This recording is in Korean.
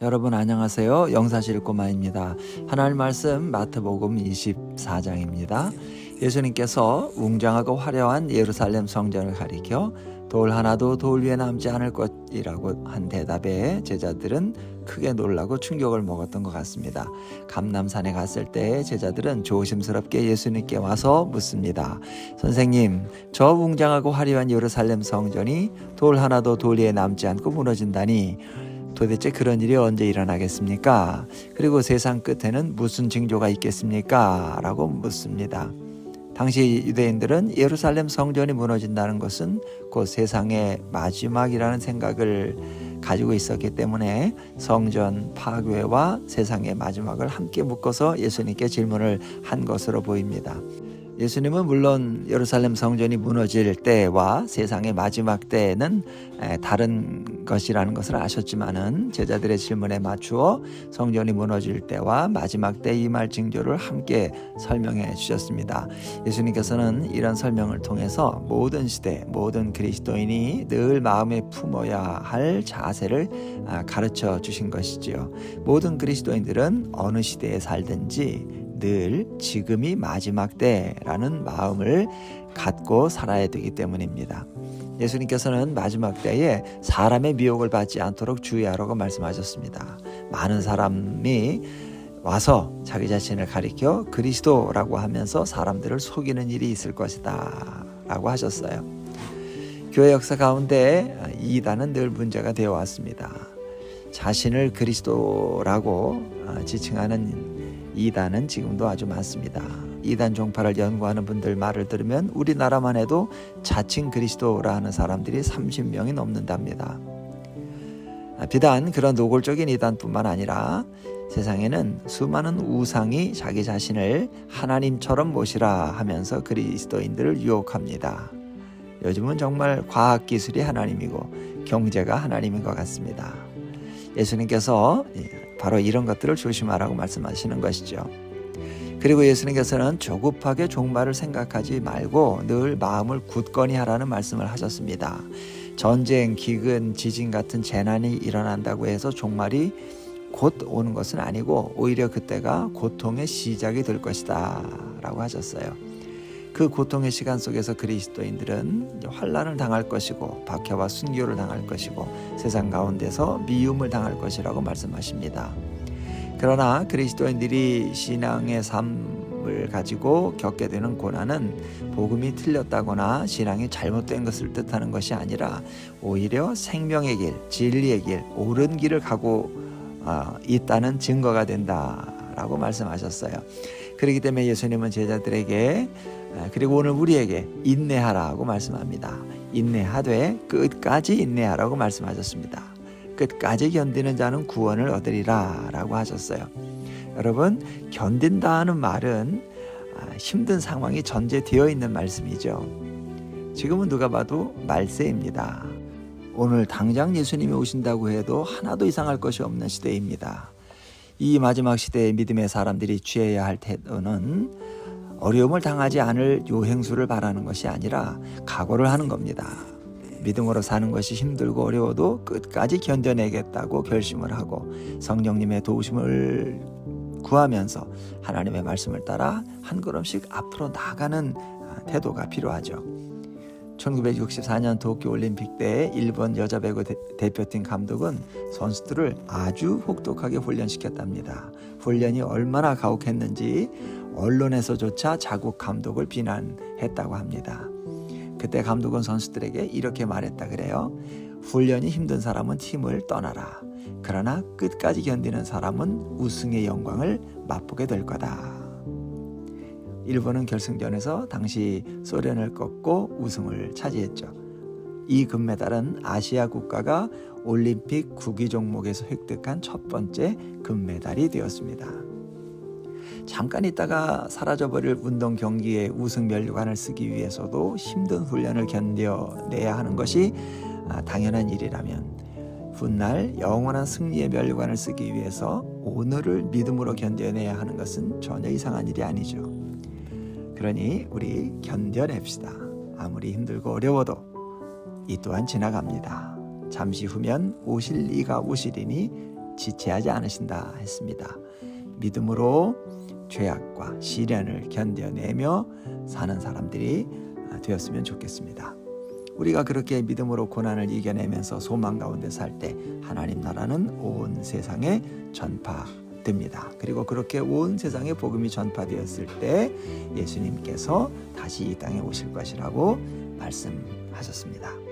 여러분 안녕하세요. 영사실 꼬마입니다. 하나님 말씀 마태복음 24장입니다. 예수님께서 웅장하고 화려한 예루살렘 성전을 가리켜 돌 하나도 돌 위에 남지 않을 것이라고 한 대답에 제자들은 크게 놀라고 충격을 먹었던 것 같습니다. 감람산에 갔을 때 제자들은 조심스럽게 예수님께 와서 묻습니다. 선생님, 저 웅장하고 화려한 예루살렘 성전이 돌 하나도 돌 위에 남지 않고 무너진다니 도대체 그런 일이 언제 일어나겠습니까? 그리고 세상 끝에는 무슨 징조가 있겠습니까? 라고 묻습니다. 당시 유대인들은 예루살렘 성전이 무너진다는 것은 곧 세상의 마지막이라는 생각을 가지고 있었기 때문에 성전 파괴와 세상의 마지막을 함께 묶어서 예수님께 질문을 한 것으로 보입니다. 예수님은 물론 예루살렘 성전이 무너질 때와 세상의 마지막 때에는 다른 것이라는 것을 아셨지만은 제자들의 질문에 맞추어 성전이 무너질 때와 마지막 때 임할 징조를 함께 설명해 주셨습니다. 예수님께서는 이런 설명을 통해서 모든 시대, 모든 그리스도인이 늘 마음에 품어야 할 자세를 가르쳐 주신 것이지요. 모든 그리스도인들은 어느 시대에 살든지 늘 지금이 마지막 때라는 마음을 갖고 살아야 되기 때문입니다. 예수님께서는 마지막 때에 사람의 미혹을 받지 않도록 주의하라고 말씀하셨습니다. 많은 사람이 와서 자기 자신을 가리켜 그리스도라고 하면서 사람들을 속이는 일이 있을 것이다 라고 하셨어요. 교회 역사 가운데 이단은 늘 문제가 되어 왔습니다. 자신을 그리스도라고 지칭하는 이단은 지금도 아주 많습니다. 이단 종파를 연구하는 분들 말을 들으면 우리나라만 해도 자칭 그리스도라 하는 사람들이 30명이 넘는답니다. 비단 그런 노골적인 이단뿐만 아니라 세상에는 수많은 우상이 자기 자신을 하나님처럼 모시라 하면서 그리스도인들을 유혹합니다. 요즘은 정말 과학기술이 하나님이고 경제가 하나님인 것 같습니다. 예수님께서 바로 이런 것들을 조심하라고 말씀하시는 것이죠. 그리고 예수님께서는 조급하게 종말을 생각하지 말고 늘 마음을 굳건히 하라는 말씀을 하셨습니다. 전쟁, 기근, 지진 같은 재난이 일어난다고 해서 종말이 곧 오는 것은 아니고 오히려 그때가 고통의 시작이 될 것이다 라고 하셨어요. 그 고통의 시간 속에서 그리스도인들은 환난을 당할 것이고 박해와 순교를 당할 것이고 세상 가운데서 미움을 당할 것이라고 말씀하십니다. 그러나 그리스도인들이 신앙의 삶을 가지고 겪게 되는 고난은 복음이 틀렸다거나 신앙이 잘못된 것을 뜻하는 것이 아니라 오히려 생명의 길, 진리의 길, 옳은 길을 가고 있다는 증거가 된다라고 말씀하셨어요. 그렇기 때문에 예수님은 제자들에게 그리고 오늘 우리에게 인내하라고 말씀합니다. 인내하되 끝까지 인내하라고 말씀하셨습니다. 끝까지 견디는 자는 구원을 얻으리라 라고 하셨어요. 여러분, 견딘다는 말은 힘든 상황이 전제되어 있는 말씀이죠. 지금은 누가 봐도 말세입니다. 오늘 당장 예수님이 오신다고 해도 하나도 이상할 것이 없는 시대입니다. 이 마지막 시대의 믿음의 사람들이 취해야 할 태도는 어려움을 당하지 않을 요행수를 바라는 것이 아니라 각오를 하는 겁니다. 믿음으로 사는 것이 힘들고 어려워도 끝까지 견뎌내겠다고 결심을 하고 성령님의 도우심을 구하면서 하나님의 말씀을 따라 한 걸음씩 앞으로 나가는 태도가 필요하죠. 1964년 도쿄올림픽 때 일본 여자 배구 대표팀 감독은 선수들을 아주 혹독하게 훈련시켰답니다. 훈련이 얼마나 가혹했는지 언론에서조차 자국 감독을 비난했다고 합니다. 그때 감독은 선수들에게 이렇게 말했다 그래요. 훈련이 힘든 사람은 팀을 떠나라. 그러나 끝까지 견디는 사람은 우승의 영광을 맛보게 될 거다. 일본은 결승전에서 당시 소련을 꺾고 우승을 차지했죠. 이 금메달은 아시아 국가가 올림픽 구기 종목에서 획득한 첫 번째 금메달이 되었습니다. 잠깐 있다가 사라져버릴 운동 경기에 우승 면류관을 쓰기 위해서도 힘든 훈련을 견뎌내야 하는 것이 당연한 일이라면 훗날 영원한 승리의 면류관을 쓰기 위해서 오늘을 믿음으로 견뎌내야 하는 것은 전혀 이상한 일이 아니죠. 그러니 우리 견뎌냅시다. 아무리 힘들고 어려워도 이 또한 지나갑니다. 잠시 후면 오실 이가 오시리니 지체하지 않으신다 했습니다. 믿음으로 죄악과 시련을 견뎌내며 사는 사람들이 되었으면 좋겠습니다. 우리가 그렇게 믿음으로 고난을 이겨내면서 소망 가운데 살 때 하나님 나라는 온 세상에 전파됩니다. 그리고 그렇게 온 세상에 복음이 전파되었을 때 예수님께서 다시 이 땅에 오실 것이라고 말씀하셨습니다.